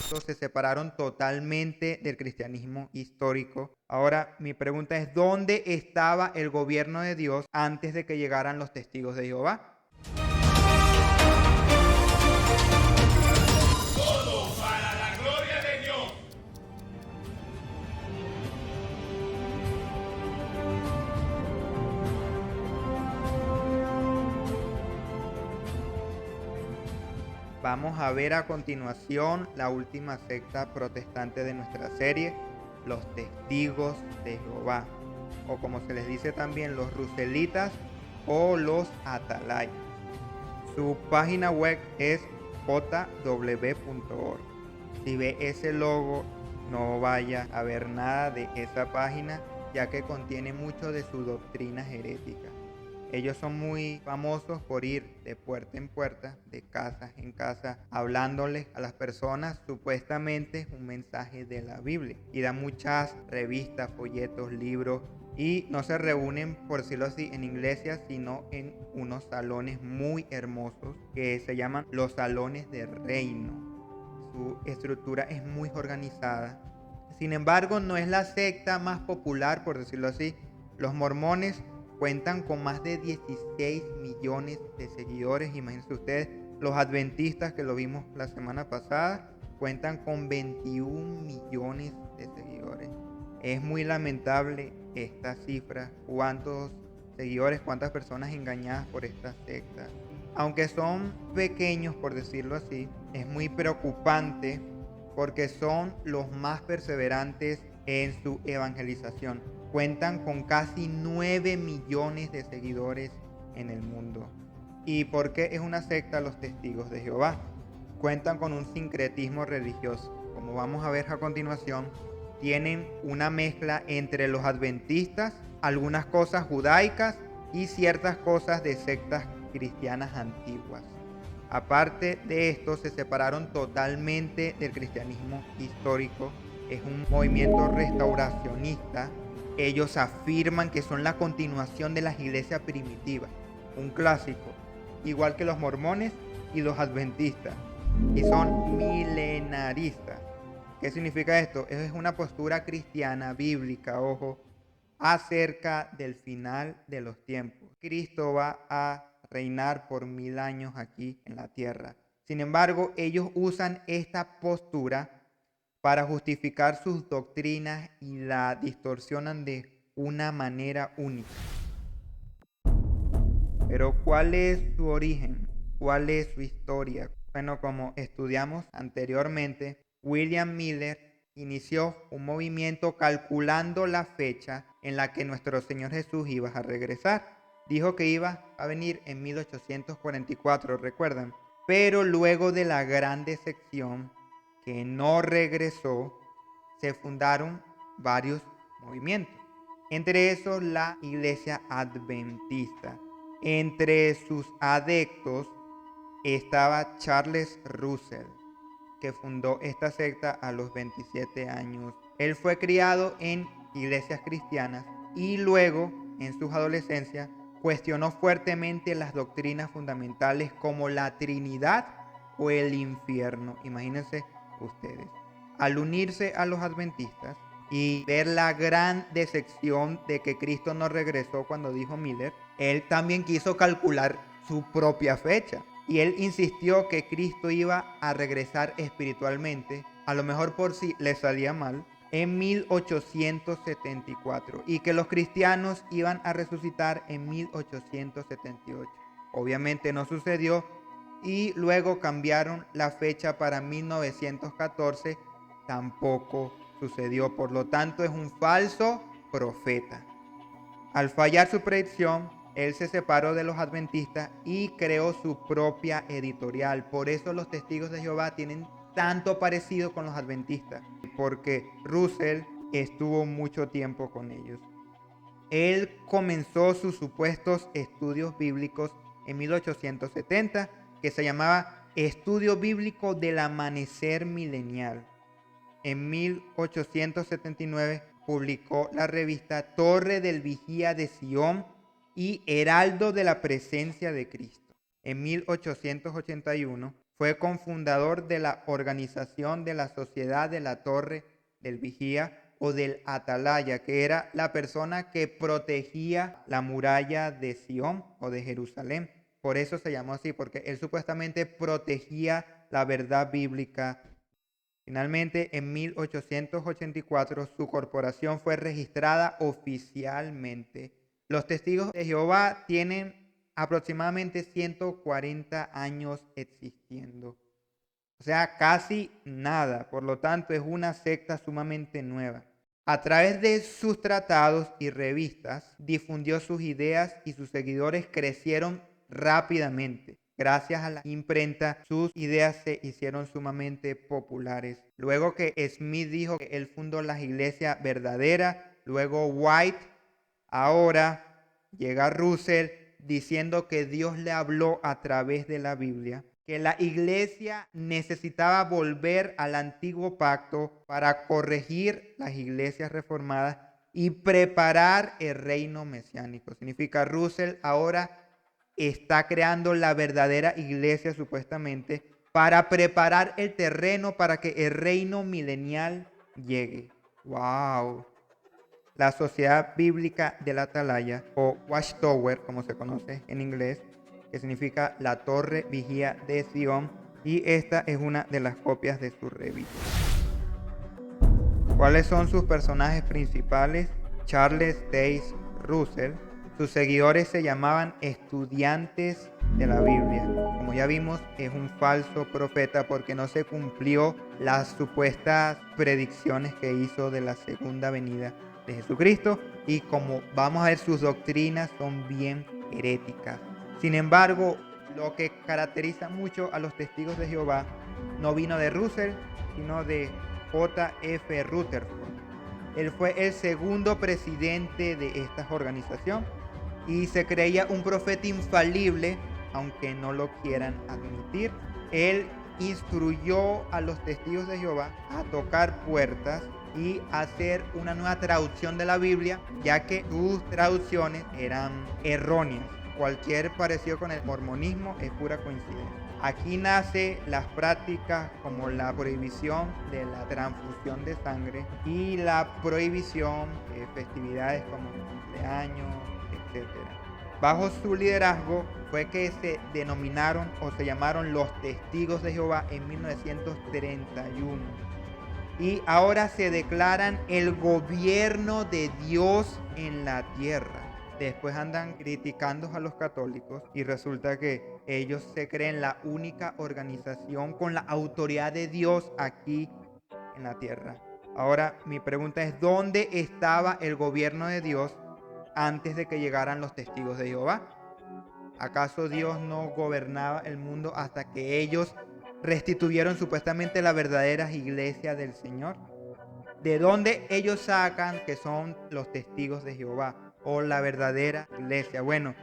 estos se separaron totalmente del cristianismo histórico. Ahora, mi pregunta es, ¿dónde estaba el gobierno de Dios antes de que llegaran los testigos de Jehová? Todo para la gloria de Dios. Vamos a ver a continuación la última secta protestante de nuestra serie, los Testigos de Jehová, o como se les dice también, los Ruselitas o los Atalayas. Su página web es jw.org. Si ve ese logo, no vaya a ver nada de esa página, ya que contiene mucho de su doctrina herética. Ellos son muy famosos por ir de puerta en puerta, de casa en casa, hablándoles a las personas supuestamente un mensaje de la Biblia. Y dan muchas revistas, folletos, libros, y no se reúnen, por decirlo así, en iglesias, sino en unos salones muy hermosos que se llaman los salones de reino. Su estructura es muy organizada. Sin embargo, no es la secta más popular, por decirlo así. Los mormones cuentan con más de 16 millones de seguidores. Imagínense ustedes, los adventistas, que lo vimos la semana pasada, cuentan con 21 millones de seguidores. Es muy lamentable esta cifra, cuántos seguidores, cuántas personas engañadas por esta secta. Aunque son pequeños, por decirlo así, es muy preocupante porque son los más perseverantes en su evangelización. Cuentan con casi 9 millones de seguidores en el mundo. ¿Y por qué es una secta los Testigos de Jehová? Cuentan con un sincretismo religioso. Como vamos a ver a continuación, tienen una mezcla entre los adventistas, algunas cosas judaicas y ciertas cosas de sectas cristianas antiguas. Aparte de esto, se separaron totalmente del cristianismo histórico. Es un movimiento restauracionista. Ellos afirman que son la continuación de las iglesias primitivas, un clásico, igual que los mormones y los adventistas, y son milenaristas. ¿Qué significa esto? Es una postura cristiana, bíblica, ojo, acerca del final de los tiempos. Cristo va a reinar por 1000 años aquí en la tierra. Sin embargo, ellos usan esta postura para justificar sus doctrinas y la distorsionan de una manera única. Pero ¿cuál es su origen? ¿Cuál es su historia? Bueno, como estudiamos anteriormente, William Miller inició un movimiento calculando la fecha en la que nuestro Señor Jesús iba a regresar. Dijo que iba a venir en 1844, ¿recuerdan? Pero luego de la gran decepción, que no regresó, se fundaron varios movimientos. Entre esos, la Iglesia Adventista. Entre sus adeptos estaba Charles Russell, que fundó esta secta a los 27 años. Él fue criado en iglesias cristianas y luego, en su adolescencia, cuestionó fuertemente las doctrinas fundamentales como la Trinidad o el infierno. Imagínense ustedes. Al unirse a los adventistas y ver la gran decepción de que Cristo no regresó cuando dijo Miller, él también quiso calcular su propia fecha. Y él insistió que Cristo iba a regresar espiritualmente, a lo mejor por si le salía mal, en 1874 y que los cristianos iban a resucitar en 1878. Obviamente no sucedió y luego cambiaron la fecha para 1914, tampoco sucedió. Por lo tanto, es un falso profeta. Al fallar su predicción, él se separó de los adventistas y creó su propia editorial. Por eso los Testigos de Jehová tienen tanto parecido con los adventistas, porque Russell estuvo mucho tiempo con ellos. Él comenzó sus supuestos estudios bíblicos en 1870, que se llamaba Estudio Bíblico del Amanecer Milenial. En 1879 publicó la revista Torre del Vigía de Sion y Heraldo de la Presencia de Cristo. En 1881 Fue cofundador de la organización de la Sociedad de la Torre del Vigía o del Atalaya, que era la persona que protegía la muralla de Sión o de Jerusalén. Por eso se llamó así, porque él supuestamente protegía la verdad bíblica. Finalmente, en 1884, su corporación fue registrada oficialmente. Los testigos de Jehová tienen aproximadamente 140 años existiendo. O sea, casi nada. Por lo tanto, es una secta sumamente nueva. A través de sus tratados y revistas, difundió sus ideas y sus seguidores crecieron rápidamente. Gracias a la imprenta, sus ideas se hicieron sumamente populares. Luego que Smith dijo que él fundó la iglesia verdadera, luego White, ahora llega Russell diciendo que Dios le habló a través de la Biblia, que la iglesia necesitaba volver al antiguo pacto para corregir las iglesias reformadas y preparar el reino mesiánico. Significa, Russell ahora está creando la verdadera iglesia supuestamente para preparar el terreno para que el reino milenial llegue. ¡Wow! La Sociedad Bíblica del Atalaya, o Watchtower, como se conoce en inglés, que significa la Torre Vigía de Sion, y esta es una de las copias de su revista. ¿Cuáles son sus personajes principales? Charles Taze Russell. Sus seguidores se llamaban estudiantes de la Biblia. Como ya vimos, es un falso profeta porque no se cumplió las supuestas predicciones que hizo de la segunda venida de Jesucristo, y como vamos a ver, sus doctrinas son bien heréticas. Sin embargo, lo que caracteriza mucho a los testigos de Jehová no vino de Russell, sino de J.F. Rutherford. Él fue el segundo presidente de esta organización y se creía un profeta infalible, aunque no lo quieran admitir. Él instruyó a los testigos de Jehová a tocar puertas y hacer una nueva traducción de la Biblia, ya que sus traducciones eran erróneas. Cualquier parecido con el mormonismo es pura coincidencia. Aquí nace las prácticas como la prohibición de la transfusión de sangre y la prohibición de festividades como cumpleaños, etc. Bajo su liderazgo fue que se denominaron o se llamaron los Testigos de Jehová en 1931. Y ahora se declaran el gobierno de Dios en la tierra. Después andan criticando a los católicos y resulta que ellos se creen la única organización con la autoridad de Dios aquí en la tierra. Ahora mi pregunta es, ¿dónde estaba el gobierno de Dios antes de que llegaran los testigos de Jehová? ¿Acaso Dios no gobernaba el mundo hasta que ellos restituyeron supuestamente la verdadera iglesia del Señor? ¿De dónde ellos sacan que son los testigos de Jehová o la verdadera iglesia? Bueno,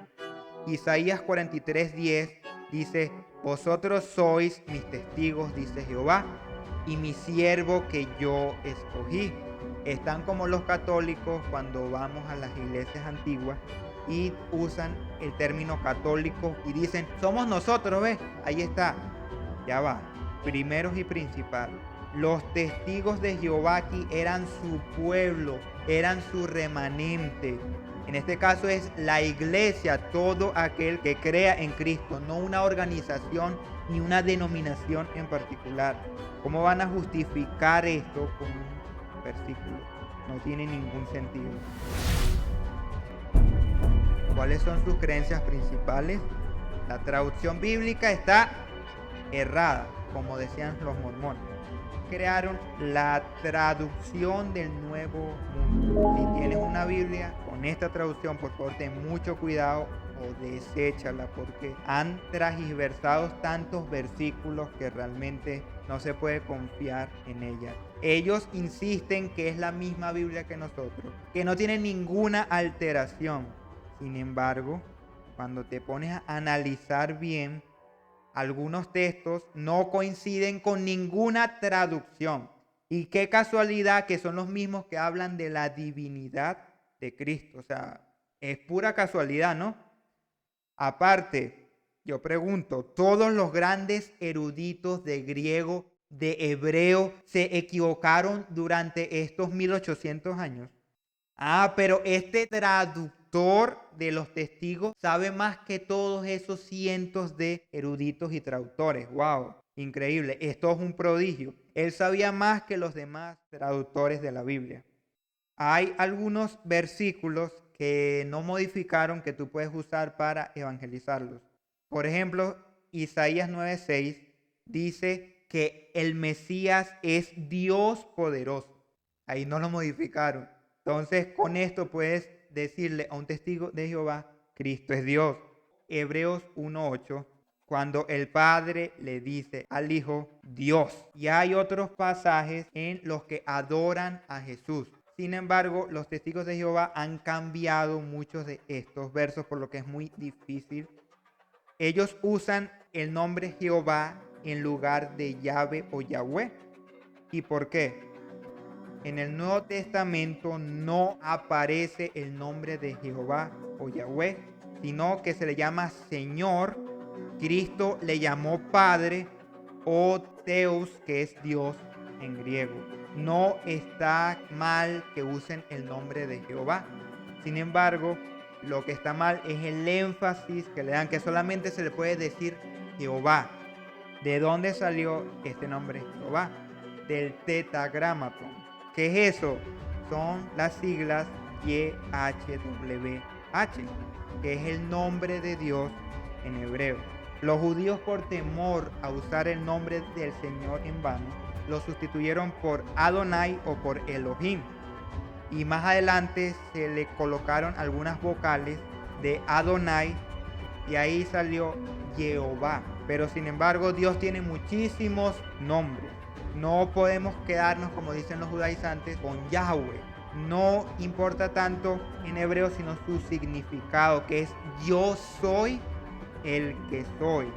Isaías 43:10 dice: vosotros sois mis testigos, dice Jehová, y mi siervo que yo escogí. Están como los católicos cuando vamos a las iglesias antiguas y usan el término católico y dicen, somos nosotros, ¿ves? Ahí está, ya va. Primeros y principal, los testigos de Jehová aquí eran su pueblo, eran su remanente. En este caso es la iglesia, todo aquel que crea en Cristo, no una organización ni una denominación en particular. ¿Cómo van a justificar esto con un versículo? No tiene ningún sentido. ¿Cuáles son sus creencias principales? La traducción bíblica está errada, como decían los mormones. Crearon la traducción del Nuevo Mundo. Si tienes una Biblia con esta traducción, por favor ten mucho cuidado o deséchala, porque han transgiversado tantos versículos que realmente no se puede confiar en ella. Ellos insisten que es la misma Biblia que nosotros, que no tiene ninguna alteración. Sin embargo, cuando te pones a analizar bien, algunos textos no coinciden con ninguna traducción. Y qué casualidad que son los mismos que hablan de la divinidad de Cristo. O sea, es pura casualidad, ¿no? Aparte, Yo pregunto, ¿todos los grandes eruditos de griego, de hebreo, se equivocaron durante estos 1800 años? Pero este traductor de los testigos sabe más que todos esos cientos de eruditos y traductores. ¡Wow! Increíble. Esto es un prodigio. Él sabía más que los demás traductores de la Biblia. Hay algunos versículos que no modificaron que tú puedes usar para evangelizarlos. Por ejemplo, Isaías 9:6 dice que el Mesías es Dios poderoso. Ahí no lo modificaron. Entonces, con esto puedes decirle a un testigo de Jehová, Cristo es Dios. Hebreos 1:8, cuando el Padre le dice al Hijo, Dios. Y hay otros pasajes en los que adoran a Jesús. Sin embargo, los testigos de Jehová han cambiado muchos de estos versos, por lo que es muy difícil. Ellos usan el nombre Jehová en lugar de Yahvé o Yahweh. ¿Y por qué? En el Nuevo Testamento no aparece el nombre de Jehová o Yahweh, sino que se le llama Señor. Cristo le llamó Padre o Theos, que es Dios en griego. No está mal que usen el nombre de Jehová. Sin embargo, lo que está mal es el énfasis que le dan, que solamente se le puede decir Jehová. ¿De dónde salió este nombre Jehová? Del tetragramatón. ¿Qué es eso? Son las siglas YHWH, que es el nombre de Dios en hebreo. Los judíos, por temor a usar el nombre del Señor en vano, lo sustituyeron por Adonai o por Elohim. Y más adelante se le colocaron algunas vocales de Adonai y ahí salió Jehová. Pero sin embargo, Dios tiene muchísimos nombres. No podemos quedarnos, como dicen los judaizantes, con Yahweh. No importa tanto en hebreo, sino su significado, que es yo soy el que soy.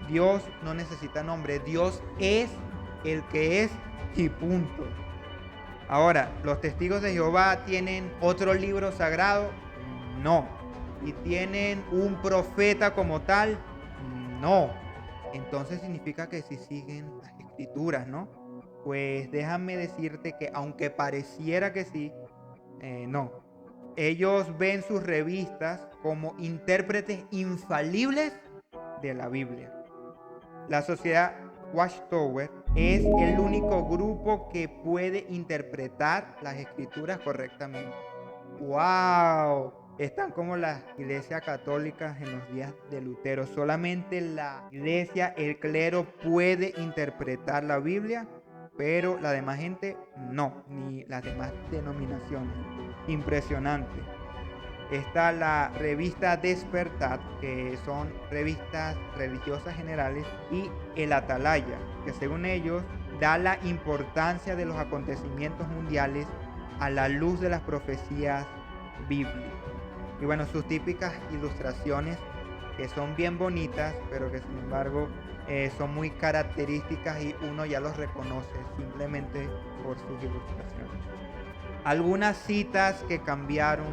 Dios no necesita nombre. Dios es el que es y punto. Ahora, ¿los testigos de Jehová tienen otro libro sagrado? No. ¿Y tienen un profeta como tal? No. Entonces significa que si siguen las escrituras, ¿no? Pues déjame decirte que aunque pareciera que sí, no. Ellos ven sus revistas como intérpretes infalibles de la Biblia. La sociedad Watchtower es el único grupo que puede interpretar las escrituras correctamente. ¡Wow! Están como las iglesias católicas en los días de Lutero. Solamente la iglesia, el clero puede interpretar la Biblia, pero la demás gente no, ni las demás denominaciones. Impresionante. Está la revista Despertar, que son revistas religiosas generales, y el Atalaya, que según ellos da la importancia de los acontecimientos mundiales a la luz de las profecías bíblicas. Y bueno, sus típicas ilustraciones, que son bien bonitas, pero que sin embargo son muy características y uno ya los reconoce simplemente por sus ilustraciones. Algunas citas que cambiaron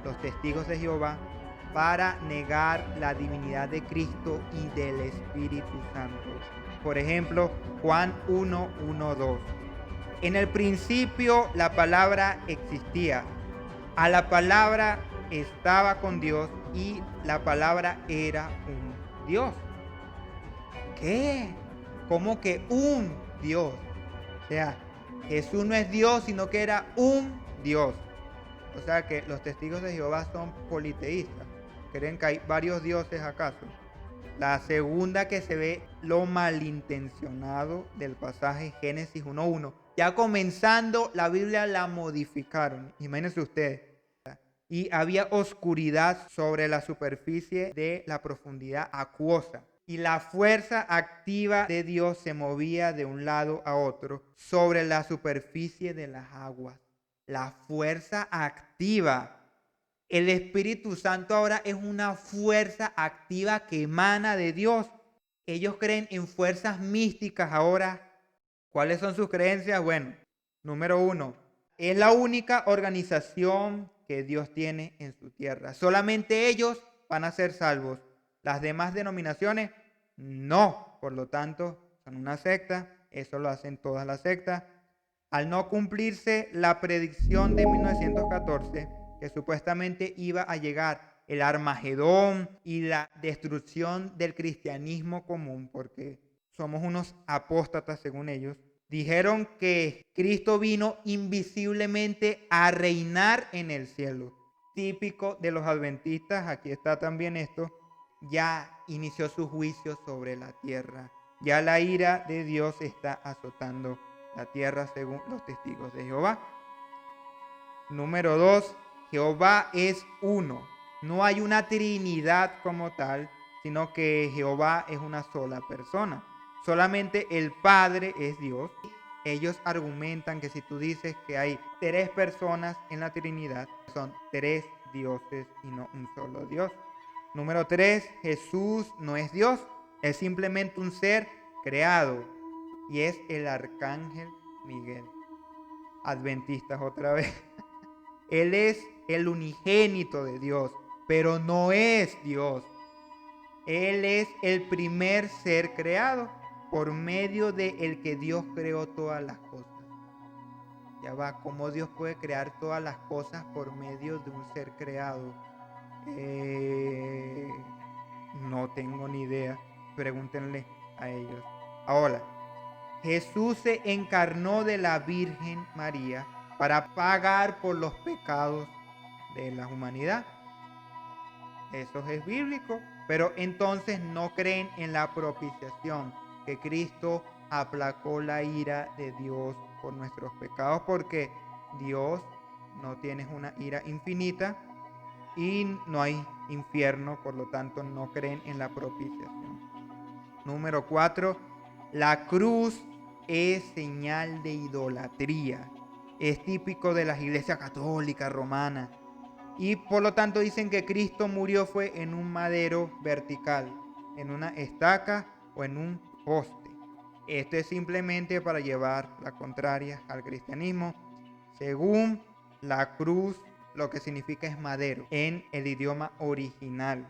los testigos de Jehová para negar la divinidad de Cristo y del Espíritu Santo. Por ejemplo, Juan 1:1-2. En el principio la palabra existía. A la palabra estaba con Dios y la palabra era un Dios. ¿Qué? ¿Cómo que un Dios? O sea, Jesús no es Dios, sino que era un Dios. O sea que los testigos de Jehová son politeístas. ¿Creen que hay varios dioses acaso? La segunda que se ve lo malintencionado del pasaje Génesis 1:1. Ya comenzando la Biblia la modificaron. Imagínense ustedes. Y había oscuridad sobre la superficie de la profundidad acuosa. Y la fuerza activa de Dios se movía de un lado a otro sobre la superficie de las aguas. La fuerza activa. El Espíritu Santo ahora es una fuerza activa que emana de Dios. Ellos creen en fuerzas místicas ahora. ¿Cuáles son sus creencias? Bueno, número 1, es la única organización que Dios tiene en su tierra. Solamente ellos van a ser salvos. Las demás denominaciones no, por lo tanto son una secta, eso lo hacen todas las sectas. Al no cumplirse la predicción de 1914, que supuestamente iba a llegar el Armagedón y la destrucción del cristianismo común, porque somos unos apóstatas según ellos, dijeron que Cristo vino invisiblemente a reinar en el cielo. Típico de los adventistas, aquí está también esto, ya inició su juicio sobre la tierra. Ya la ira de Dios está azotando la tierra según los testigos de Jehová. Número 2, Jehová es uno. No hay una trinidad como tal, sino que Jehová es una sola persona. Solamente el Padre es Dios. Ellos argumentan que si tú dices que hay 3 personas en la Trinidad, son 3 dioses y no un solo Dios. Número 3, Jesús no es Dios, es simplemente un ser creado y es el arcángel Miguel. Adventistas otra vez. Él es el unigénito de Dios, pero no es Dios. Él es el primer ser creado por medio de el que Dios creó todas las cosas. Ya va, ¿cómo Dios puede crear todas las cosas por medio de un ser creado? No tengo ni idea. Pregúntenle a ellos. Ahora, Jesús se encarnó de la Virgen María para pagar por los pecados de la humanidad. Eso es bíblico, pero entonces no creen en la propiciación, que Cristo aplacó la ira de Dios por nuestros pecados, porque Dios no tiene una ira infinita y no hay infierno, por lo tanto no creen en la propiciación. Número 4, la cruz es señal de idolatría. Es típico de las iglesias católicas romanas. Y por lo tanto dicen que Cristo murió fue en un madero vertical, en una estaca o en un poste. Esto es simplemente para llevar la contraria al cristianismo. Según la cruz, lo que significa es madero en el idioma original.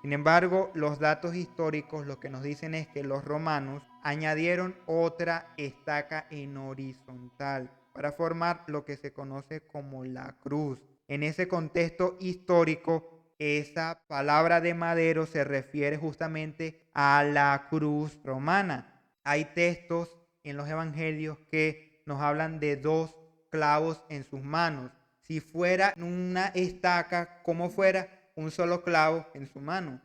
Sin embargo, los datos históricos lo que nos dicen es que los romanos añadieron otra estaca en horizontal para formar lo que se conoce como la cruz. En ese contexto histórico, esa palabra de madero se refiere justamente a la cruz romana. Hay textos en los evangelios que nos hablan de 2 clavos en sus manos. Si fuera una estaca, como fuera un solo clavo en su mano.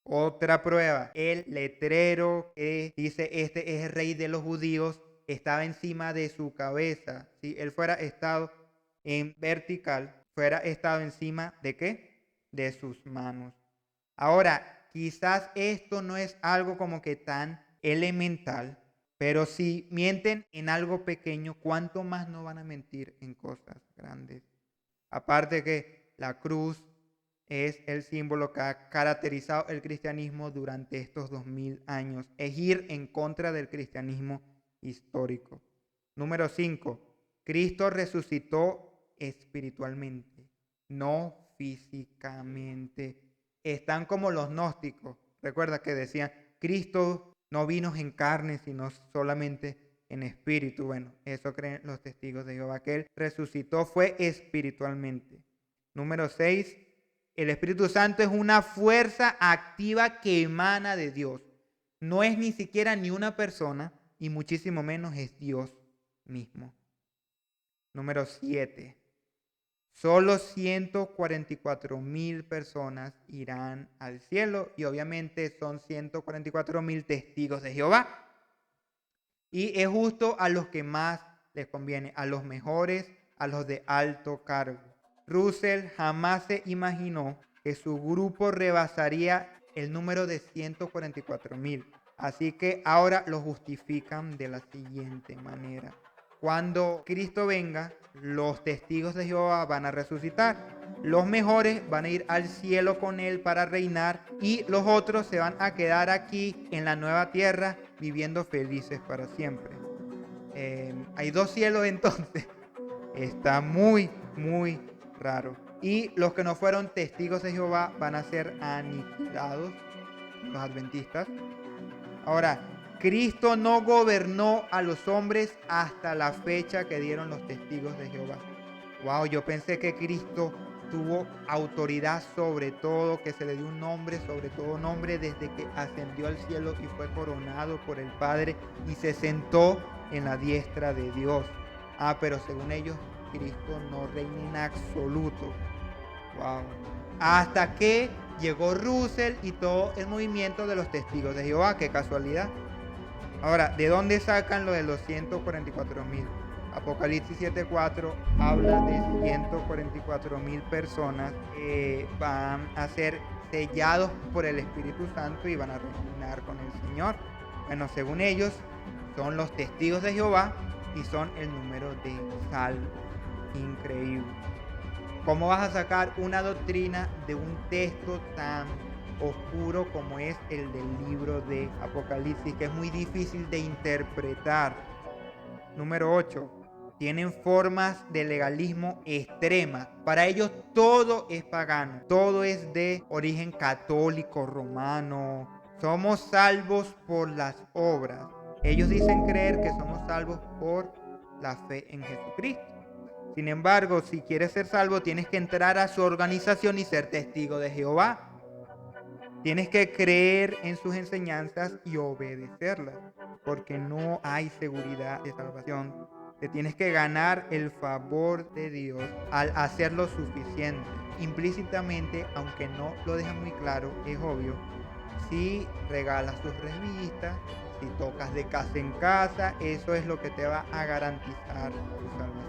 Otra prueba, el letrero que dice este es el rey de los judíos estaba encima de su cabeza. Si él fuera estado en vertical, fuera estado encima de ¿qué? De sus manos. Ahora, quizás esto no es algo como que tan elemental, pero si mienten en algo pequeño, ¿cuánto más no van a mentir en cosas grandes? Aparte que la cruz es el símbolo que ha caracterizado el cristianismo durante estos 2000 años. Es ir en contra del cristianismo histórico. Número 5. Cristo resucitó espiritualmente, no físicamente. Están como los gnósticos. Recuerda que decían, Cristo no vino en carne, sino solamente en espíritu. Bueno, eso creen los testigos de Jehová, que Él resucitó fue espiritualmente. Número 6. El Espíritu Santo es una fuerza activa que emana de Dios. No es ni siquiera ni una persona y muchísimo menos es Dios mismo. Número 7. Solo 144,000 personas irán al cielo y obviamente son 144,000 testigos de Jehová. Y es justo a los que más les conviene, a los mejores, a los de alto cargo. Russell jamás se imaginó que su grupo rebasaría el número de 144,000. Así que ahora lo justifican de la siguiente manera. Cuando Cristo venga, los testigos de Jehová van a resucitar. Los mejores van a ir al cielo con Él para reinar y los otros se van a quedar aquí en la nueva tierra viviendo felices para siempre. Hay 2 cielos entonces. Está muy, muy raro. Y los que no fueron testigos de Jehová van a ser aniquilados los adventistas. Ahora, Cristo no gobernó a los hombres hasta la fecha que dieron los testigos de Jehová. Wow, yo pensé que Cristo tuvo autoridad sobre todo, que se le dio un nombre sobre todo nombre desde que ascendió al cielo y fue coronado por el Padre y se sentó en la diestra de Dios. Pero según ellos, Cristo no reina en absoluto. Wow. Hasta que llegó Russell y todo el movimiento de los testigos de Jehová. Qué casualidad. Ahora, ¿de dónde sacan lo de los 144,000? Apocalipsis 7:4 habla de 144,000 personas que van a ser sellados por el Espíritu Santo y van a reinar con el Señor. Bueno, según ellos, son los testigos de Jehová y son el número de salvos. Increíble. ¿Cómo vas a sacar una doctrina de un texto tan oscuro como es el del libro de Apocalipsis, que es muy difícil de interpretar? Número 8. Tienen formas de legalismo extrema. Para ellos todo es pagano, todo es de origen católico, romano. Somos salvos por las obras. Ellos dicen creer que somos salvos por la fe en Jesucristo. Sin embargo, si quieres ser salvo, tienes que entrar a su organización y ser testigo de Jehová. Tienes que creer en sus enseñanzas y obedecerlas, porque no hay seguridad de salvación. Te tienes que ganar el favor de Dios al hacer lo suficiente. Implícitamente, aunque no lo deja muy claro, es obvio, si regalas tus revistas, si tocas de casa en casa, eso es lo que te va a garantizar tu salvación.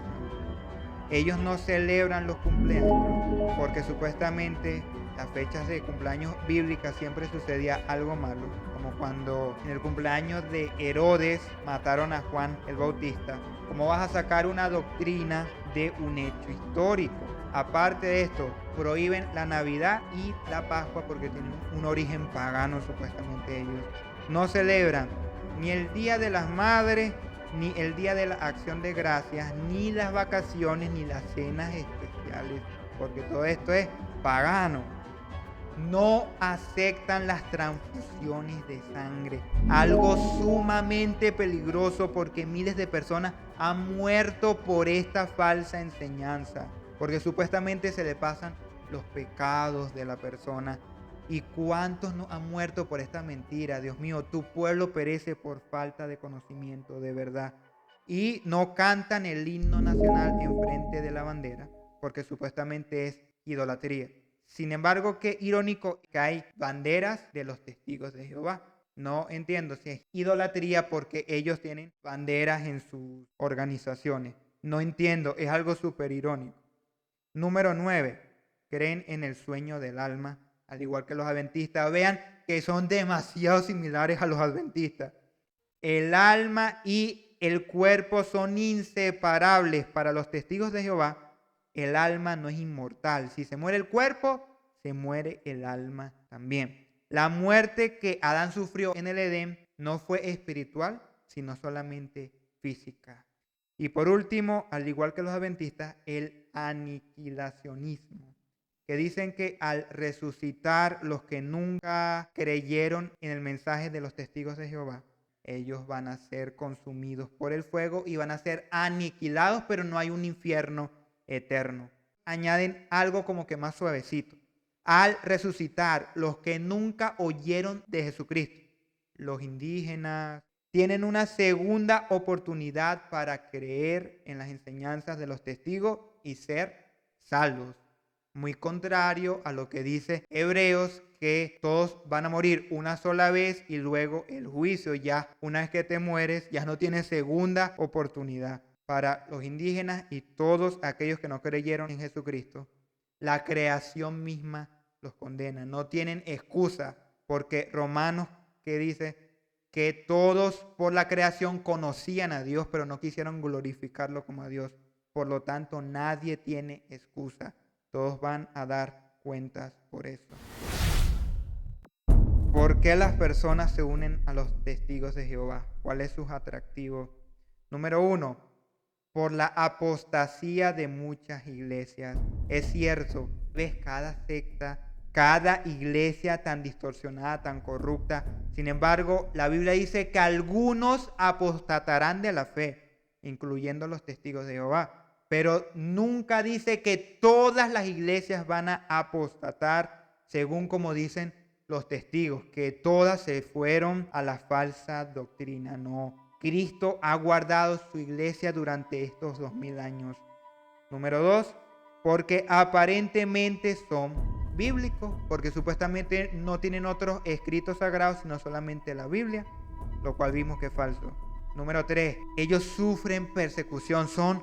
Ellos no celebran los cumpleaños porque supuestamente las fechas de cumpleaños bíblicas siempre sucedía algo malo, como cuando en el cumpleaños de Herodes mataron a Juan el Bautista. ¿Cómo vas a sacar una doctrina de un hecho histórico? Aparte de esto, prohíben la Navidad y la Pascua porque tienen un origen pagano supuestamente ellos. No celebran ni el Día de las Madres, ni el Día de la Acción de Gracias, ni las vacaciones, ni las cenas especiales, porque todo esto es pagano. No aceptan las transfusiones de sangre, algo sumamente peligroso porque miles de personas han muerto por esta falsa enseñanza, porque supuestamente se le pasan los pecados de la persona. ¿Y cuántos no han muerto por esta mentira? Dios mío, tu pueblo perece por falta de conocimiento de verdad. Y no cantan el himno nacional enfrente de la bandera, porque supuestamente es idolatría. Sin embargo, qué irónico que hay banderas de los testigos de Jehová. No entiendo si es idolatría porque ellos tienen banderas en sus organizaciones. No entiendo, es algo súper irónico. Número 9. Creen en el sueño del alma, al igual que los adventistas. Vean que son demasiado similares a los adventistas. El alma y el cuerpo son inseparables. Para los testigos de Jehová, el alma no es inmortal. Si se muere el cuerpo, se muere el alma también. La muerte que Adán sufrió en el Edén no fue espiritual, sino solamente física. Y por último, al igual que los adventistas, el aniquilacionismo, que dicen que al resucitar los que nunca creyeron en el mensaje de los testigos de Jehová, ellos van a ser consumidos por el fuego y van a ser aniquilados, pero no hay un infierno eterno. Añaden algo como que más suavecito. Al resucitar los que nunca oyeron de Jesucristo, los indígenas, tienen una segunda oportunidad para creer en las enseñanzas de los testigos y ser salvos. Muy contrario a lo que dice Hebreos, que todos van a morir una sola vez y luego el juicio. Ya una vez que te mueres, ya no tienes segunda oportunidad. Para los indígenas y todos aquellos que no creyeron en Jesucristo, la creación misma los condena. No tienen excusa, porque Romanos, que dice que todos por la creación conocían a Dios, pero no quisieron glorificarlo como a Dios. Por lo tanto, nadie tiene excusa. Todos van a dar cuentas por eso. ¿Por qué las personas se unen a los testigos de Jehová? ¿Cuál es su atractivo? Número 1, por la apostasía de muchas iglesias. Es cierto, ves cada secta, cada iglesia tan distorsionada, tan corrupta. Sin embargo, la Biblia dice que algunos apostatarán de la fe, incluyendo los testigos de Jehová. Pero nunca dice que todas las iglesias van a apostatar, según como dicen los testigos, que todas se fueron a la falsa doctrina. No, Cristo ha guardado su iglesia durante estos 2000 años. Número 2, porque aparentemente son bíblicos, porque supuestamente no tienen otros escritos sagrados, sino solamente la Biblia, lo cual vimos que es falso. Número 3, ellos sufren persecución, son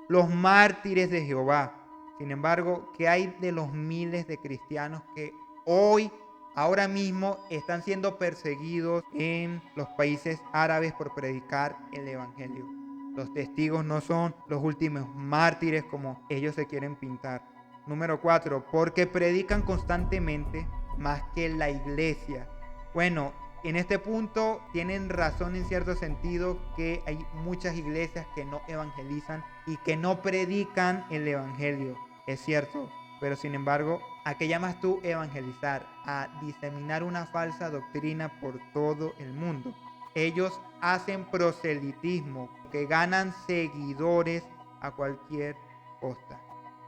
los mártires de Jehová. Sin embargo, ¿qué hay de los miles de cristianos que hoy, ahora mismo, están siendo perseguidos en los países árabes por predicar el evangelio? Los testigos no son los últimos mártires como ellos se quieren pintar. Número 4, porque predican constantemente más que la iglesia. Bueno, en este punto tienen razón en cierto sentido, que hay muchas iglesias que no evangelizan y que no predican el evangelio. Es cierto, pero sin embargo, ¿a qué llamas tú evangelizar? A diseminar una falsa doctrina por todo el mundo. Ellos hacen proselitismo, que ganan seguidores a cualquier costa.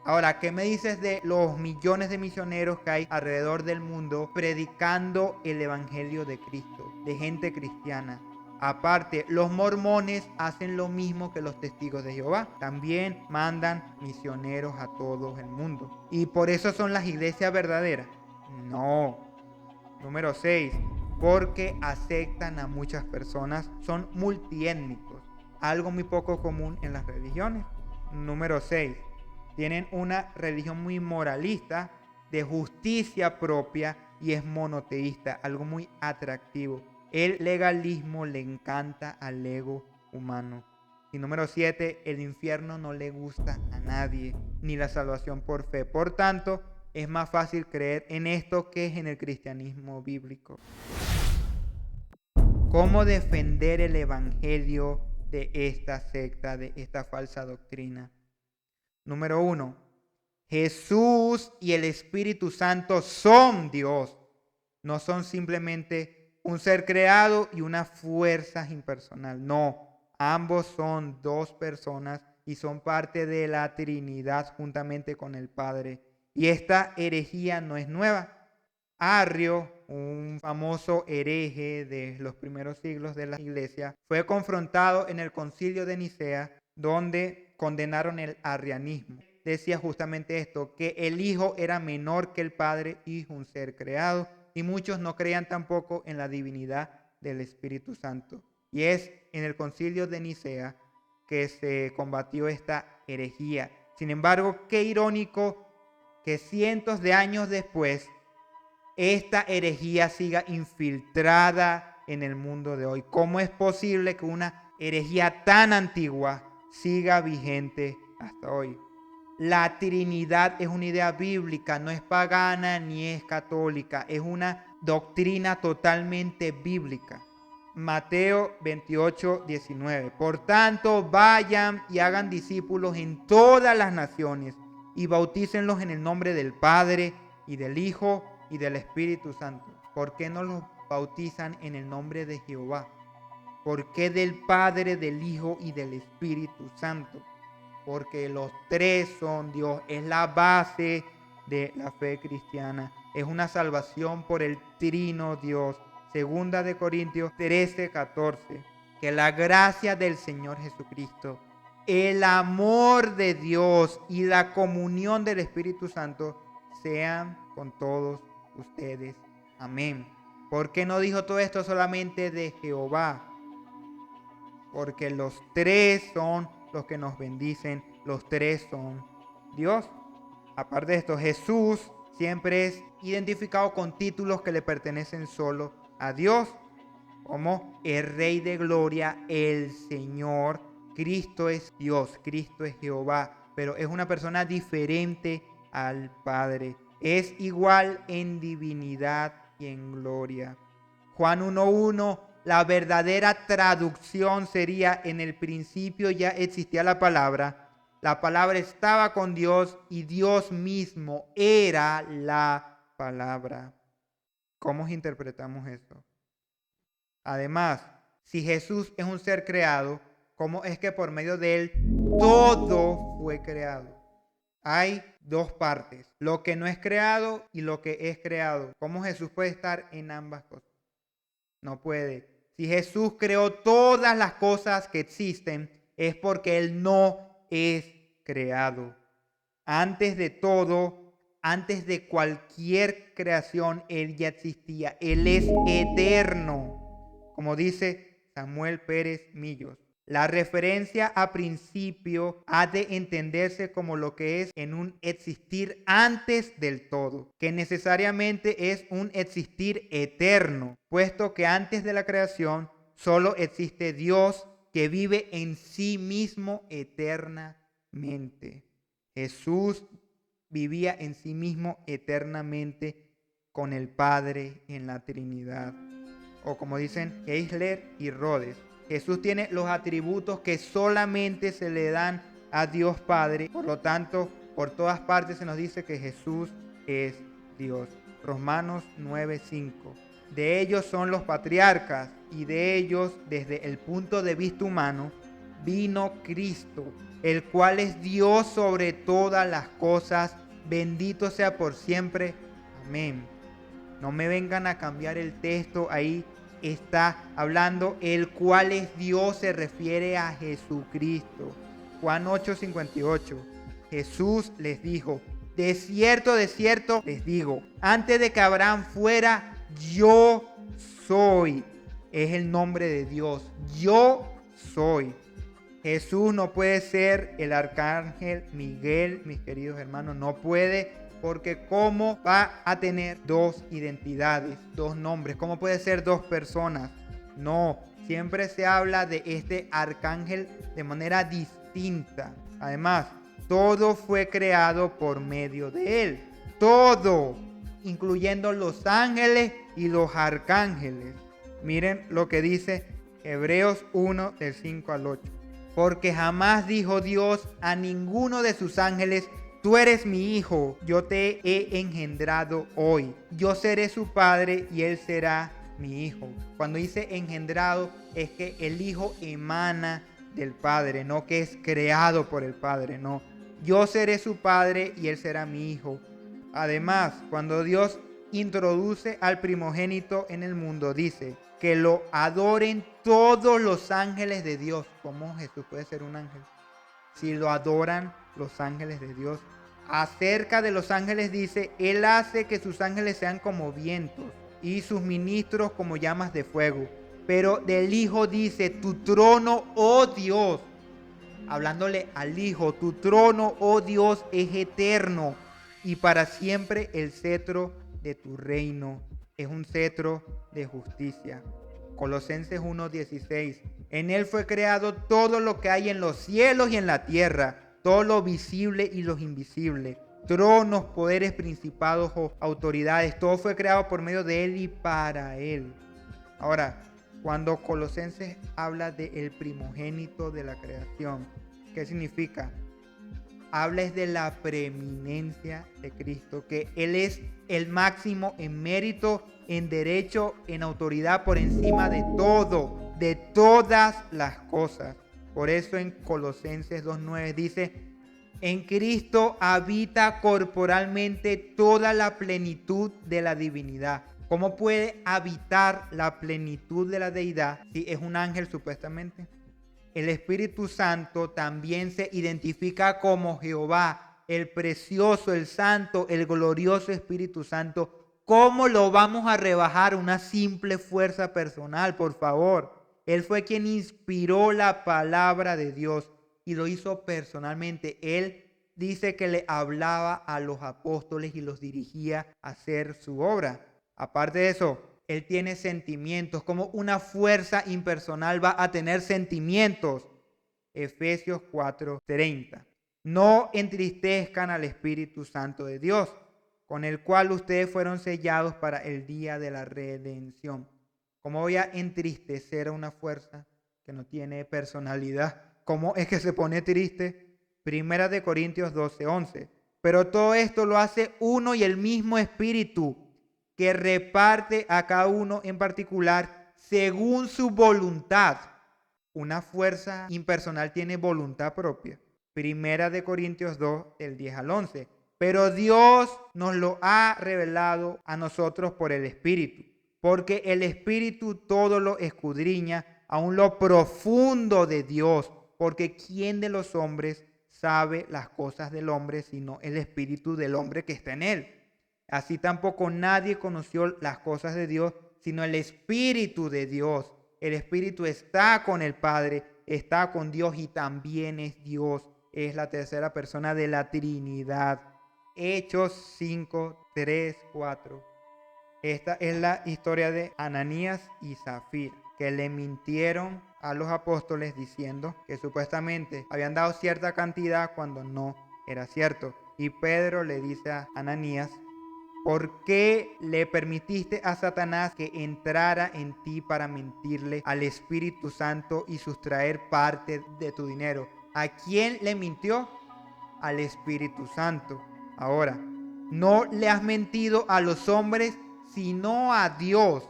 Ahora, ¿qué me dices de los millones de misioneros que hay alrededor del mundo predicando el evangelio de Cristo, de gente cristiana? Aparte, los mormones hacen lo mismo que los testigos de Jehová. También mandan misioneros a todo el mundo. ¿Y por eso son las iglesias verdaderas? No. Número 6. Porque aceptan a muchas personas. Son multiétnicos. Algo muy poco común en las religiones. Número 6. Tienen una religión muy moralista, de justicia propia, y es monoteísta, algo muy atractivo. El legalismo le encanta al ego humano. Y número 7, el infierno no le gusta a nadie, ni la salvación por fe. Por tanto, es más fácil creer en esto que en el cristianismo bíblico. ¿Cómo defender el evangelio de esta secta, de esta falsa doctrina? Número 1, Jesús y el Espíritu Santo son Dios. No son simplemente un ser creado y una fuerza impersonal. No, ambos son dos personas y son parte de la Trinidad juntamente con el Padre. Y esta herejía no es nueva. Arrio, un famoso hereje de los primeros siglos de la iglesia, fue confrontado en el Concilio de Nicea, donde condenaron el arrianismo. Decía justamente esto, que el Hijo era menor que el Padre y un ser creado, y muchos no creían tampoco en la divinidad del Espíritu Santo. Y es en el Concilio de Nicea que se combatió esta herejía. Sin embargo, qué irónico que cientos de años después esta herejía siga infiltrada en el mundo de hoy. ¿Cómo es posible que una herejía tan antigua siga vigente hasta hoy? La Trinidad es una idea bíblica, no es pagana ni es católica, es una doctrina totalmente bíblica. Mateo 28, 19. Por tanto, vayan y hagan discípulos en todas las naciones y bautícenlos en el nombre del Padre y del Hijo y del Espíritu Santo. ¿Por qué no los bautizan en el nombre de Jehová? ¿Por qué del Padre, del Hijo y del Espíritu Santo? Porque los tres son Dios. Es la base de la fe cristiana. Es una salvación por el trino Dios. Segunda de Corintios 13, 14. Que la gracia del Señor Jesucristo, el amor de Dios y la comunión del Espíritu Santo sean con todos ustedes. Amén. ¿Por qué no dijo todo esto solamente de Jehová? Porque los tres son los que nos bendicen, los tres son Dios. Aparte de esto, Jesús siempre es identificado con títulos que le pertenecen solo a Dios, como el Rey de Gloria, el Señor. Cristo es Dios, Cristo es Jehová, pero es una persona diferente al Padre. Es igual en divinidad y en gloria. Juan 1:1, la verdadera traducción sería: en el principio ya existía la palabra estaba con Dios y Dios mismo era la palabra. ¿Cómo interpretamos esto? Además, si Jesús es un ser creado, ¿cómo es que por medio de él todo fue creado? Hay dos partes, lo que no es creado y lo que es creado. ¿Cómo Jesús puede estar en ambas cosas? No puede. Si Jesús creó todas las cosas que existen, es porque él no es creado. Antes de todo, antes de cualquier creación, él ya existía. Él es eterno, como dice Samuel Pérez Millos. La referencia a principio ha de entenderse como lo que es en un existir antes del todo, que necesariamente es un existir eterno, puesto que antes de la creación solo existe Dios que vive en sí mismo eternamente. Jesús vivía en sí mismo eternamente con el Padre en la Trinidad. O como dicen Eisler y Rhodes, Jesús tiene los atributos que solamente se le dan a Dios Padre. Por lo tanto, por todas partes se nos dice que Jesús es Dios. Romanos 9:5. De ellos son los patriarcas y de ellos, desde el punto de vista humano, vino Cristo, el cual es Dios sobre todas las cosas. Bendito sea por siempre. Amén. No me vengan a cambiar el texto, ahí está hablando el cual es Dios, se refiere a Jesucristo. Juan 8:58. Jesús les dijo, de cierto les digo, antes de que Abraham fuera, yo soy. Es el nombre de Dios, yo soy. Jesús no puede ser el arcángel Miguel, mis queridos hermanos, no puede. Porque ¿cómo va a tener dos identidades, dos nombres? ¿Cómo puede ser dos personas? No, siempre se habla de este arcángel de manera distinta. Además, todo fue creado por medio de él. Todo, incluyendo los ángeles y los arcángeles. Miren lo que dice Hebreos 1, del 5 al 8. Porque jamás dijo Dios a ninguno de sus ángeles, tú eres mi hijo, yo te he engendrado hoy. Yo seré su padre y él será mi hijo. Cuando dice engendrado, es que el hijo emana del padre, no que es creado por el padre, no. Yo seré su padre y él será mi hijo. Además, cuando Dios introduce al primogénito en el mundo, dice que lo adoren todos los ángeles de Dios. ¿Cómo Jesús puede ser un ángel? Si lo adoran los ángeles de Dios. Acerca de los ángeles dice, él hace que sus ángeles sean como vientos y sus ministros como llamas de fuego. Pero del Hijo dice, tu trono, oh Dios, hablándole al Hijo, tu trono, oh Dios, es eterno y para siempre el cetro de tu reino es un cetro de justicia. Colosenses 1:16. En él fue creado todo lo que hay en los cielos y en la tierra, todo lo visible y lo invisible, tronos, poderes, principados o autoridades, todo fue creado por medio de él y para él. Ahora, cuando Colosenses habla del primogénito de la creación, ¿qué significa? Habla de la preeminencia de Cristo, que él es el máximo en mérito, en derecho, en autoridad por encima de todo, de todas las cosas. Por eso en Colosenses 2:9 dice, en Cristo habita corporalmente toda la plenitud de la divinidad. ¿Cómo puede habitar la plenitud de la deidad si es un ángel supuestamente? El Espíritu Santo también se identifica como Jehová, el precioso, el santo, el glorioso Espíritu Santo. ¿Cómo lo vamos a rebajar una simple fuerza personal, por favor? Él fue quien inspiró la palabra de Dios y lo hizo personalmente. Él dice que le hablaba a los apóstoles y los dirigía a hacer su obra. Aparte de eso, él tiene sentimientos. ¿Cómo una fuerza impersonal va a tener sentimientos? Efesios 4:30. No entristezcan al Espíritu Santo de Dios, con el cual ustedes fueron sellados para el día de la redención. ¿Cómo voy a entristecer a una fuerza que no tiene personalidad? ¿Cómo es que se pone triste? Primera de Corintios 12:11. Pero todo esto lo hace uno y el mismo Espíritu, que reparte a cada uno en particular según su voluntad. Una fuerza impersonal tiene voluntad propia. Primera de Corintios 2, del 10 al 11. Pero Dios nos lo ha revelado a nosotros por el Espíritu, porque el Espíritu todo lo escudriña, aun lo profundo de Dios, porque ¿quién de los hombres sabe las cosas del hombre sino el Espíritu del hombre que está en él? Así tampoco nadie conoció las cosas de Dios sino el Espíritu de Dios. El Espíritu está con el Padre, está con Dios y también es Dios. Es la tercera persona de la Trinidad. Hechos 5, 3, 4. Esta es la historia de Ananías y Zafira, que le mintieron a los apóstoles diciendo que supuestamente habían dado cierta cantidad cuando no era cierto. Y Pedro le dice a Ananías: ¿por qué le permitiste a Satanás que entrara en ti para mentirle al Espíritu Santo y sustraer parte de tu dinero? ¿A quién le mintió? Al Espíritu Santo. Ahora, no le has mentido a los hombres, sino a Dios.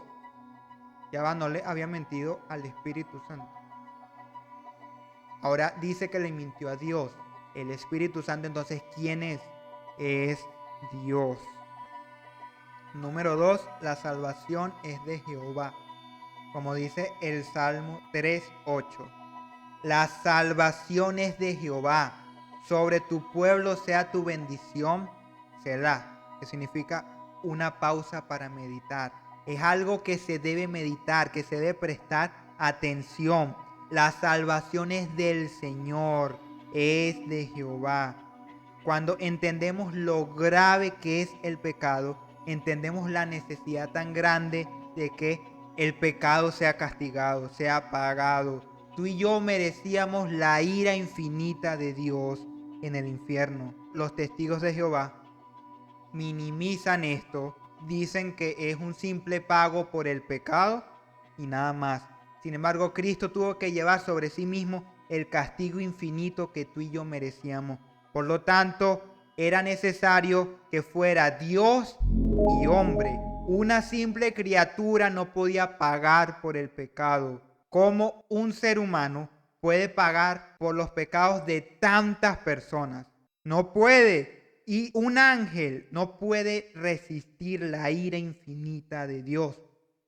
Ya va, no le había mentido al Espíritu Santo. Ahora dice que le mintió a Dios. El Espíritu Santo, entonces, ¿quién es? Es Dios. Número 2, la salvación es de Jehová. Como dice el Salmo 3:8. La salvación es de Jehová. Sobre tu pueblo sea tu bendición, Selah, que significa una pausa para meditar. Es algo que se debe meditar, que se debe prestar atención. La salvación es del Señor, es de Jehová. Cuando entendemos lo grave que es el pecado, entendemos la necesidad tan grande de que el pecado sea castigado, sea pagado. Tú y yo merecíamos la ira infinita de Dios en el infierno. Los testigos de Jehová minimizan esto, dicen que es un simple pago por el pecado y nada más. Sin embargo, Cristo tuvo que llevar sobre sí mismo el castigo infinito que tú y yo merecíamos. Por lo tanto, era necesario que fuera Dios y hombre. Una simple criatura no podía pagar por el pecado. ¿Cómo un ser humano puede pagar por los pecados de tantas personas? No puede. Y un ángel no puede resistir la ira infinita de Dios.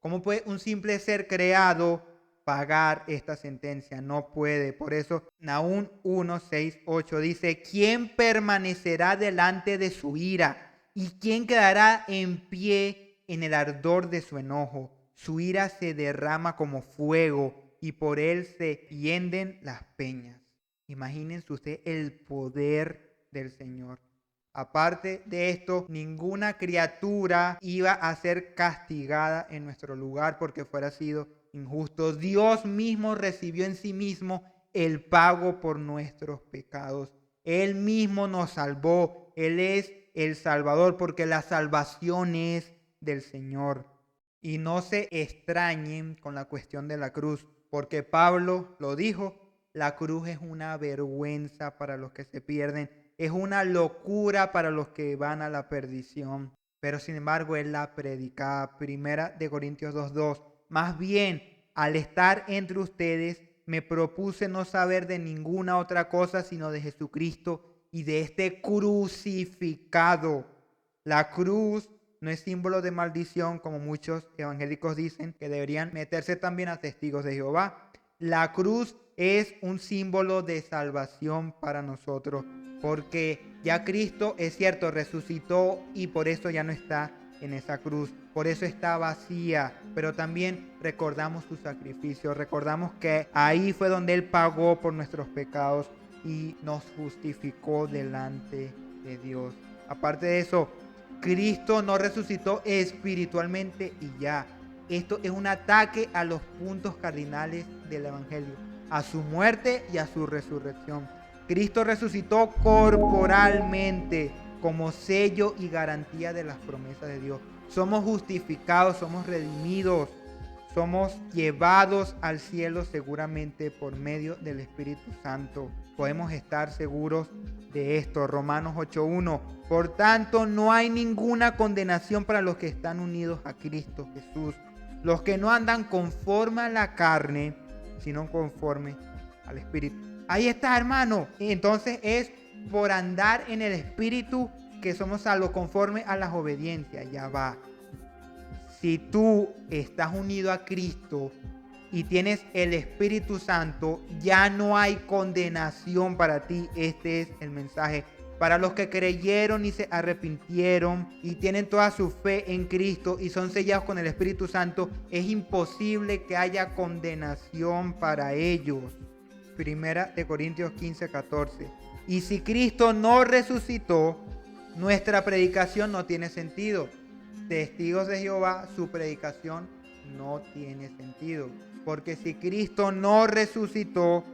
¿Cómo puede un simple ser creado pagar esta sentencia? No puede. Por eso Nahum 1, 6, 8 dice: ¿quién permanecerá delante de su ira? ¿Y quién quedará en pie en el ardor de su enojo? Su ira se derrama como fuego y por él se hienden las peñas. Imagínense usted el poder del Señor. Aparte de esto, ninguna criatura iba a ser castigada en nuestro lugar porque fuera sido injusto. Dios mismo recibió en sí mismo el pago por nuestros pecados. Él mismo nos salvó. Él es el Salvador, porque la salvación es del Señor. Y no se extrañen con la cuestión de la cruz, porque Pablo lo dijo: la cruz es una vergüenza para los que se pierden, es una locura para los que van a la perdición. Pero sin embargo, él la predicaba. Primera de Corintios 2:2. Más bien, al estar entre ustedes, me propuse no saber de ninguna otra cosa sino de Jesucristo y de este crucificado. La cruz no es símbolo de maldición, como muchos evangélicos dicen, que deberían meterse también a testigos de Jehová. La cruz es un símbolo de salvación para nosotros, porque ya Cristo, es cierto, resucitó y por eso ya no está en esa cruz. Por eso está vacía, pero también recordamos su sacrificio, recordamos que ahí fue donde Él pagó por nuestros pecados y nos justificó delante de Dios. Aparte de eso, Cristo no resucitó espiritualmente y ya. Esto es un ataque a los puntos cardinales del Evangelio, a su muerte y a su resurrección. Cristo resucitó corporalmente como sello y garantía de las promesas de Dios. Somos justificados, somos redimidos, somos llevados al cielo seguramente por medio del Espíritu Santo. Podemos estar seguros de esto. Romanos 8:1. Por tanto, no hay ninguna condenación para los que están unidos a Cristo Jesús, los que no andan conforme a la carne, sino conforme al Espíritu. Ahí está, hermano. Entonces es por andar en el Espíritu que somos salvos, conforme a las obediencias. Ya va. Si tú estás unido a Cristo y tienes el Espíritu Santo, ya no hay condenación para ti. Este es el mensaje. Para los que creyeron y se arrepintieron y tienen toda su fe en Cristo y son sellados con el Espíritu Santo, es imposible que haya condenación para ellos. Primera de Corintios 15:14. Y si Cristo no resucitó, nuestra predicación no tiene sentido. Testigos de Jehová, su predicación no tiene sentido. Porque si Cristo no resucitó,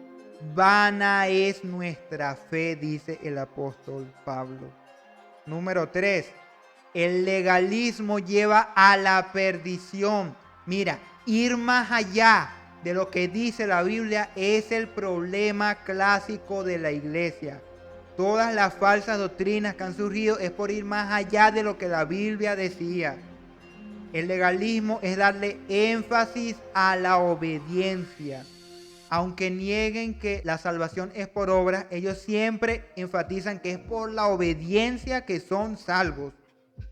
vana es nuestra fe, dice el apóstol Pablo. Número 3. El legalismo lleva a la perdición. Mira, ir más allá de lo que dice la Biblia es el problema clásico de la iglesia. Todas las falsas doctrinas que han surgido es por ir más allá de lo que la Biblia decía. El legalismo es darle énfasis a la obediencia. Aunque nieguen que la salvación es por obras, ellos siempre enfatizan que es por la obediencia que son salvos.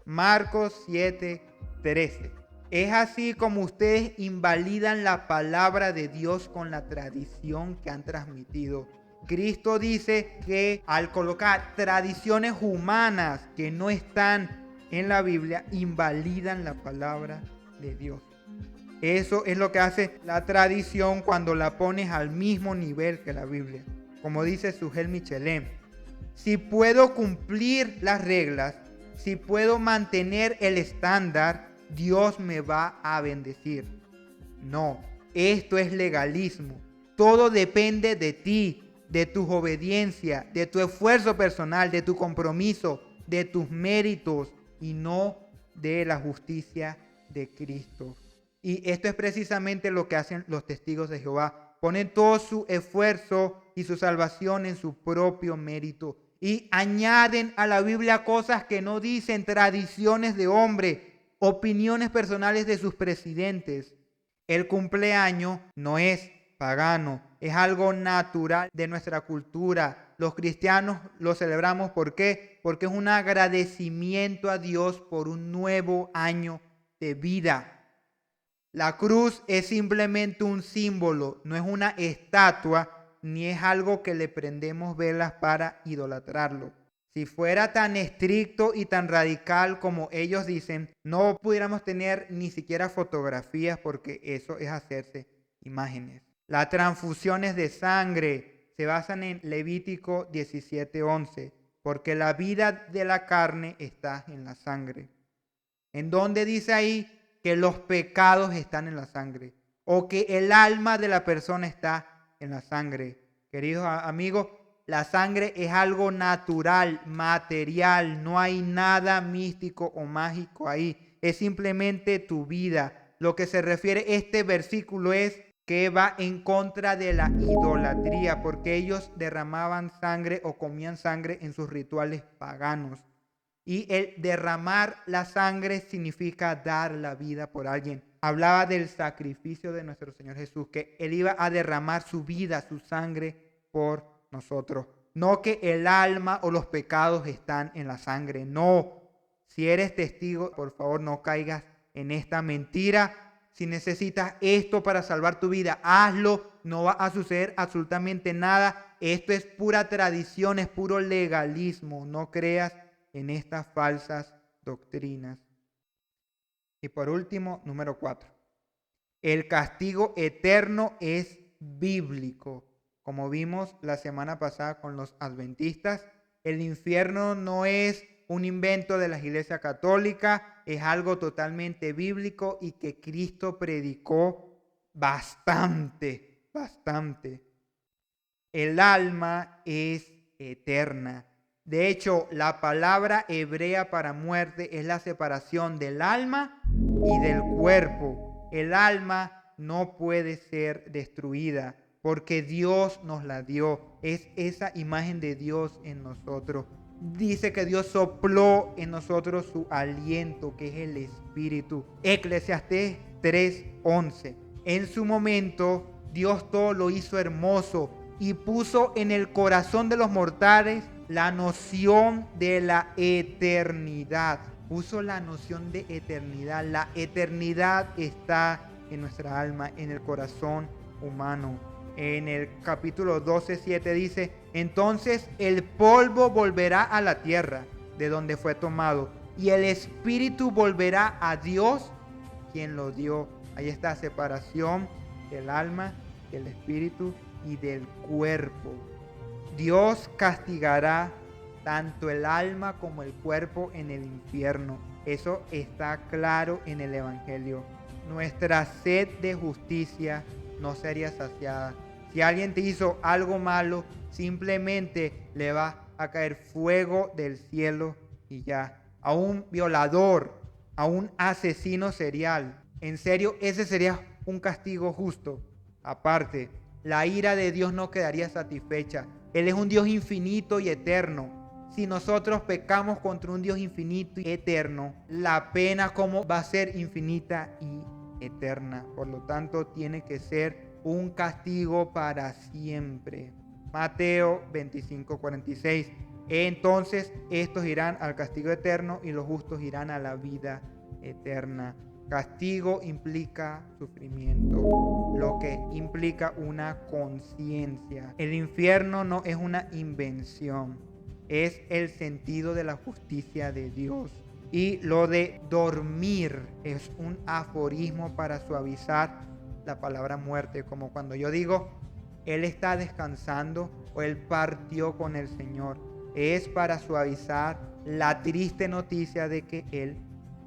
Marcos 7:13. Es así como ustedes invalidan la palabra de Dios con la tradición que han transmitido. Cristo dice que al colocar tradiciones humanas que no están en la Biblia, invalidan la palabra de Dios. Eso es lo que hace la tradición cuando la pones al mismo nivel que la Biblia. Como dice Sugel Michelem, si puedo cumplir las reglas, si puedo mantener el estándar, Dios me va a bendecir. No, esto es legalismo. Todo depende de ti, de tu obediencia, de tu esfuerzo personal, de tu compromiso, de tus méritos y no de la justicia de Cristo. Y esto es precisamente lo que hacen los testigos de Jehová. Ponen todo su esfuerzo y su salvación en su propio mérito. Y añaden a la Biblia cosas que no dicen, tradiciones de hombre, opiniones personales de sus presidentes. El cumpleaños no es pagano, es algo natural de nuestra cultura. Los cristianos lo celebramos, ¿por qué? Porque es un agradecimiento a Dios por un nuevo año de vida. La cruz es simplemente un símbolo, no es una estatua, ni es algo que le prendemos velas para idolatrarlo. Si fuera tan estricto y tan radical como ellos dicen, no pudiéramos tener ni siquiera fotografías, porque eso es hacerse imágenes. Las transfusiones de sangre se basan en Levítico 17:11, porque la vida de la carne está en la sangre. ¿En dónde dice ahí que los pecados están en la sangre? O que el alma de la persona está en la sangre. Queridos amigos, la sangre es algo natural, material. No hay nada místico o mágico ahí. Es simplemente tu vida. Lo que se refiere este versículo es que va en contra de la idolatría, porque ellos derramaban sangre o comían sangre en sus rituales paganos. Y el derramar la sangre significa dar la vida por alguien. Hablaba del sacrificio de nuestro Señor Jesús, que Él iba a derramar su vida, su sangre por nosotros. No que el alma o los pecados están en la sangre. No. Si eres testigo, por favor no caigas en esta mentira. Si necesitas esto para salvar tu vida, hazlo. No va a suceder absolutamente nada. Esto es pura tradición, es puro legalismo. No creas en estas falsas doctrinas. Y por último, número 4. El castigo eterno es bíblico. Como vimos la semana pasada con los adventistas, el infierno no es un invento de la Iglesia Católica, es algo totalmente bíblico y que Cristo predicó bastante. El alma es eterna. De hecho, la palabra hebrea para muerte es la separación del alma y del cuerpo. El alma no puede ser destruida. porque Dios nos la dio. Es esa imagen de Dios en nosotros. Dice que Dios sopló en nosotros su aliento, que es el Espíritu. Eclesiastés 3:11. En su momento, Dios todo lo hizo hermoso y puso en el corazón de los mortales la noción de la eternidad. Puso la noción de eternidad. La eternidad está en nuestra alma, en el corazón humano. En el capítulo 12:7 dice: entonces el polvo volverá a la tierra de donde fue tomado, y el espíritu volverá a Dios quien lo dio. Ahí está separación del alma, del espíritu y del cuerpo. Dios castigará tanto el alma como el cuerpo en el infierno. Eso está claro en el Evangelio. Nuestra sed de justicia no sería saciada. Si alguien te hizo algo malo, simplemente le va a caer fuego del cielo y ya. A un violador, a un asesino serial, en serio, ese sería un castigo justo. Aparte, la ira de Dios no quedaría satisfecha. Él es un Dios infinito y eterno. Si nosotros pecamos contra un Dios infinito y eterno, la pena como va a ser infinita y eterna. Por lo tanto, tiene que ser un castigo para siempre. Mateo 25:46. Entonces estos irán al castigo eterno y los justos irán a la vida eterna. Castigo implica sufrimiento, lo que implica una conciencia. El infierno no es una invención, es el sentido de la justicia de Dios. Y lo de dormir es un aforismo para suavizar la palabra muerte, como cuando yo digo, Él está descansando o Él partió con el Señor. Es para suavizar la triste noticia de que Él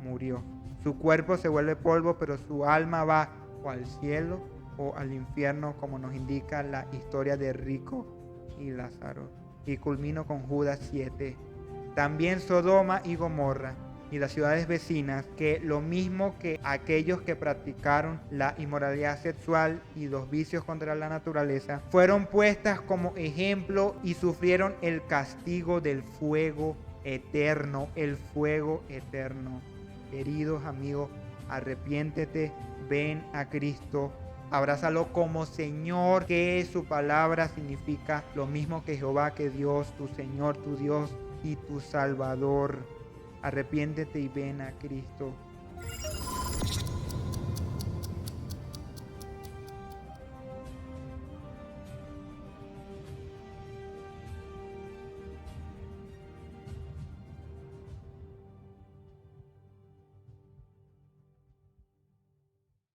murió. Su cuerpo se vuelve polvo, pero su alma va o al cielo o al infierno, como nos indica la historia de Rico y Lázaro. Y culmino con Judas 7. También Sodoma y Gomorra y las ciudades vecinas, que lo mismo que aquellos que practicaron la inmoralidad sexual y los vicios contra la naturaleza, fueron puestas como ejemplo y sufrieron el castigo del fuego eterno, el fuego eterno. Queridos amigos, arrepiéntete, ven a Cristo, abrázalo como Señor, que su palabra significa lo mismo que Jehová, que Dios, tu Señor, tu Dios y tu Salvador. Arrepiéntete y ven a Cristo.